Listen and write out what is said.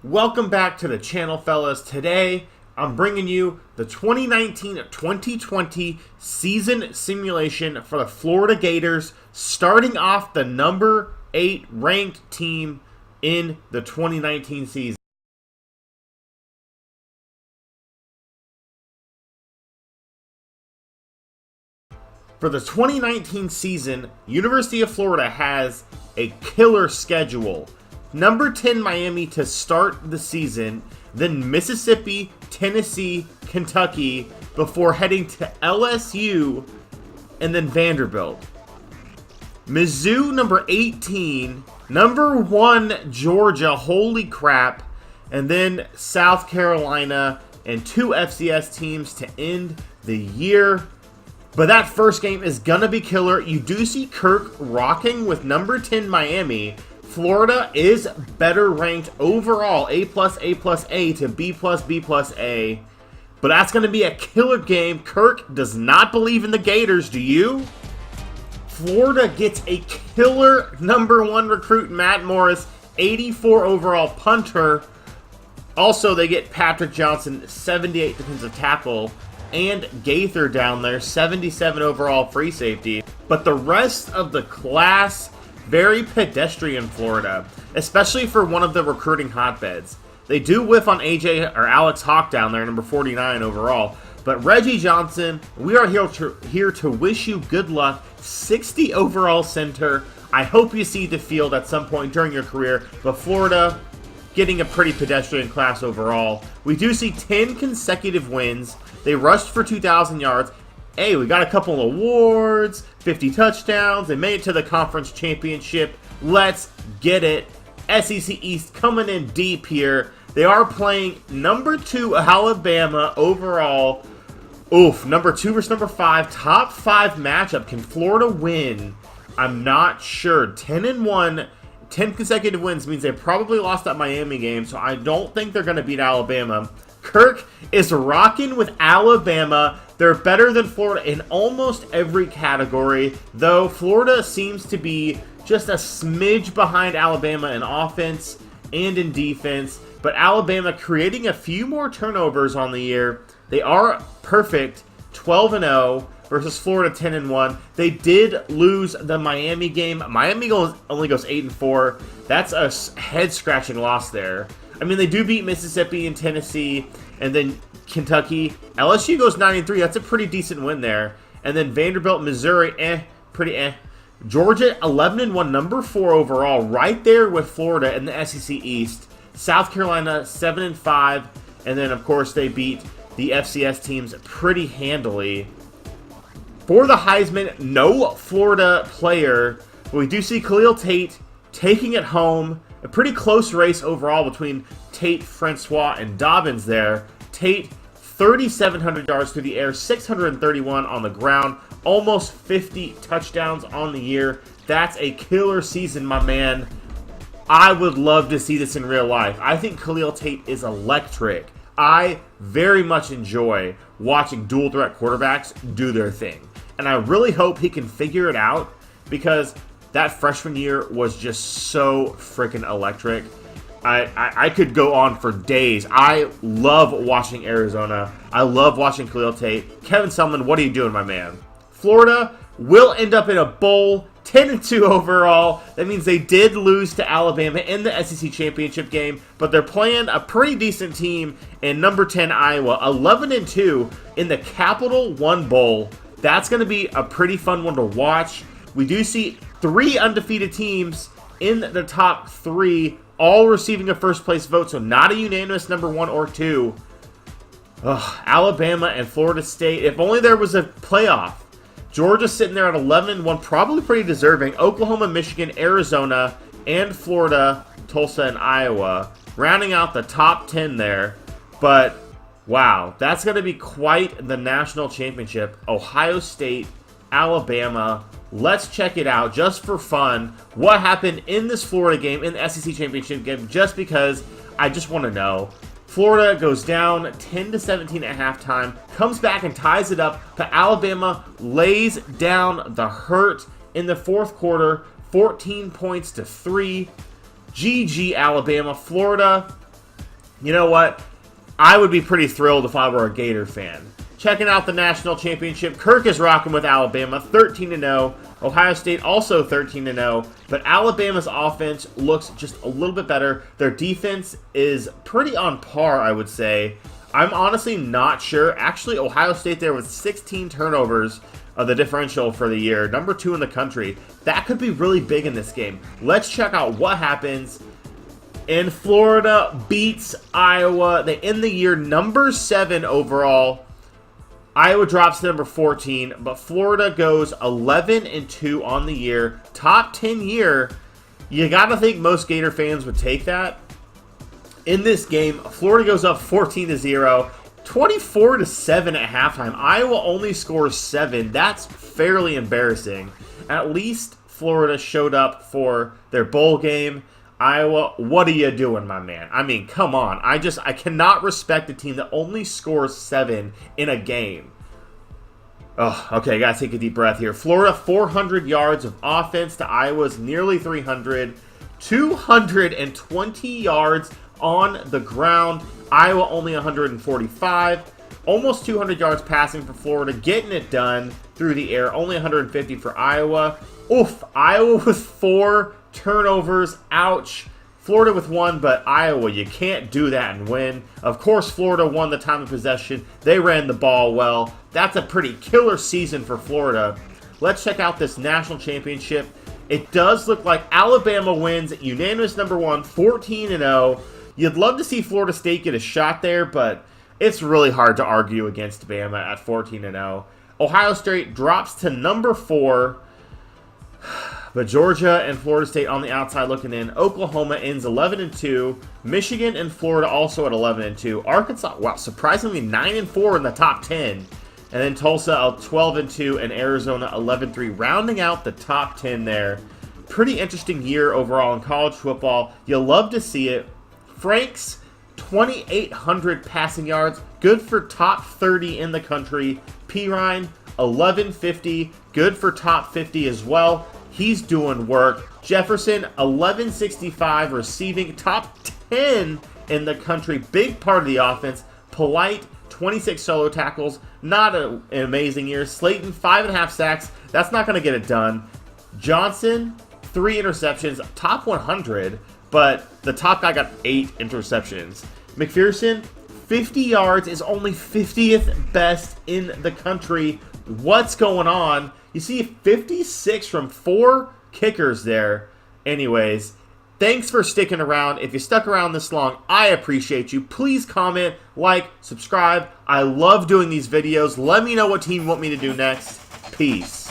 Welcome back to the channel, fellas. Today, I'm bringing you the 2019-2020 season simulation for the Florida Gators, starting off the number 8 ranked team in the 2019 season. For the 2019 season, University of Florida has a killer schedule. Number 10 Miami to start the season, then Mississippi, Tennessee, Kentucky, before heading to LSU and then Vanderbilt. Mizzou, number 18, number 1 Georgia, holy crap, and then South Carolina and 2 FCS teams to end the year. But that first game is going to be killer. You do see Kirk rocking with number 10 Miami. Florida is better ranked overall, A+, A+, A to B+, B+, A. But that's going to be a killer game. Kirk does not believe in the Gators, do you? Florida gets a killer number 1 recruit, Matt Morris, 84 overall punter. Also, they get Patrick Johnson, 78 defensive tackle, and Gaither down there, 77 overall free safety. But the rest of the class, very pedestrian Florida, especially for one of the recruiting hotbeds. They do whiff on Alex Hawk down there, number 49 overall. But Reggie Johnson, we are here to wish you good luck. 60 overall center. I hope you see the field at some point during your career. But Florida getting a pretty pedestrian class overall. We do see 10 consecutive wins. They rushed for 2,000 yards. Hey, we got a couple awards, 50 touchdowns. They made it to the conference championship. Let's get it. SEC East coming in deep here. They are playing number 2 Alabama overall. Oof, number 2 versus number 5. Top 5 matchup. Can Florida win? I'm not sure. 10-1, 10 consecutive wins means they probably lost that Miami game, so I don't think they're going to beat Alabama. Kirk is rocking with Alabama. They're better than Florida in almost every category, though Florida seems to be just a smidge behind Alabama in offense and in defense. But Alabama creating a few more turnovers on the year. They are perfect, 12-0 versus Florida 10-1. They did lose the Miami game. Miami only goes 8-4. That's a head-scratching loss there. I mean, they do beat Mississippi and Tennessee, and then Kentucky. LSU goes 9-3. That's a pretty decent win there. And then Vanderbilt, Missouri, pretty. Georgia, 11-1, number 4 overall, right there with Florida in the SEC East. South Carolina, 7-5, and then, of course, they beat the FCS teams pretty handily. For the Heisman, no Florida player, but we do see Khalil Tate taking it home. A pretty close race overall between Tate, Francois, and Dobbins there. Tate, 3,700 yards through the air, 631 on the ground, almost 50 touchdowns on the year. That's a killer season, my man. I would love to see this in real life. I think Khalil Tate is electric. I very much enjoy watching dual threat quarterbacks do their thing. And I really hope he can figure it out, because that freshman year was just so freaking electric. I could go on for days. I love watching Arizona. I love watching Khalil Tate. Kevin Sumlin, what are you doing, my man? Florida will end up in a bowl, 10-2 overall. That means they did lose to Alabama in the SEC championship game, but they're playing a pretty decent team in number 10 Iowa, 11-2 in the Capital One Bowl. That's going to be a pretty fun one to watch. We do see 3 undefeated teams in the top 3, all receiving a first place vote, so not a unanimous number 1 or 2. Alabama and Florida State, if only there was a playoff. Georgia sitting there at 11-1, probably pretty deserving. Oklahoma, Michigan, Arizona, and Florida, Tulsa, and Iowa, rounding out the top 10 there. But wow, that's going to be quite the national championship. Ohio State, Alabama. Let's check it out just for fun. What happened in this Florida game, in the SEC championship game, just because I just want to know. Florida goes down 10-17 at halftime, comes back and ties it up, but Alabama lays down the hurt in the fourth quarter, 14 points to 3. GG Alabama. Florida You know what? I would be pretty thrilled if I were a Gator fan. Checking out the national championship, Kirk is rocking with Alabama, 13-0. Ohio State also 13-0. But Alabama's offense looks just a little bit better. Their defense is pretty on par, I would say. I'm honestly not sure. Actually, Ohio State there with 16 turnovers of the differential for the year. Number 2 in the country. That could be really big in this game. Let's check out what happens. And Florida beats Iowa. They end the year number 7 overall. Iowa drops to number 14, but Florida goes 11-2 on the year. Top 10 year. You got to think most Gator fans would take that. In this game, Florida goes up 14-0, 24-7 at halftime. Iowa only scores 7. That's fairly embarrassing. At least Florida showed up for their bowl game. Iowa, what are you doing, my man? I mean, come on. I cannot respect a team that only scores 7 in a game. Oh, okay, gotta take a deep breath here. Florida, 400 yards of offense to Iowa's nearly 300. 220 yards on the ground. Iowa only 145. Almost 200 yards passing for Florida, getting it done through the air. Only 150 for Iowa. Oof, Iowa with 4 turnovers. Ouch. Florida with 1, but Iowa, you can't do that and win. Of course, Florida won the time of possession. They ran the ball well. That's a pretty killer season for Florida. Let's check out this national championship. It does look like Alabama wins, unanimous number 1, 14-0. You'd love to see Florida State get a shot there, but it's really hard to argue against Bama at 14-0. Ohio State drops to number 4. But Georgia and Florida State on the outside looking in. Oklahoma ends 11-2. Michigan and Florida also at 11-2. Arkansas, wow, surprisingly 9-4 in the top 10. And then Tulsa 12-2 and Arizona 11-3, rounding out the top 10 there. Pretty interesting year overall in college football. You'll love to see it. Franks, 2,800 passing yards, good for top 30 in the country. Pirine, 1,150, good for top 50 as well. He's doing work. Jefferson, 1,165 receiving, top 10 in the country. Big part of the offense. Polite, 26 solo tackles. Not an amazing year. Slayton, 5.5 sacks. That's not going to get it done. Johnson, 3 interceptions. Top 100, but the top guy got 8 interceptions. McPherson, 50 yards, is only 50th best in the country. What's going on? You see 56 from 4 kickers there. Anyways, thanks for sticking around. If you stuck around this long, I appreciate you. Please comment, like, subscribe. I love doing these videos. Let me know what team you want me to do next. Peace.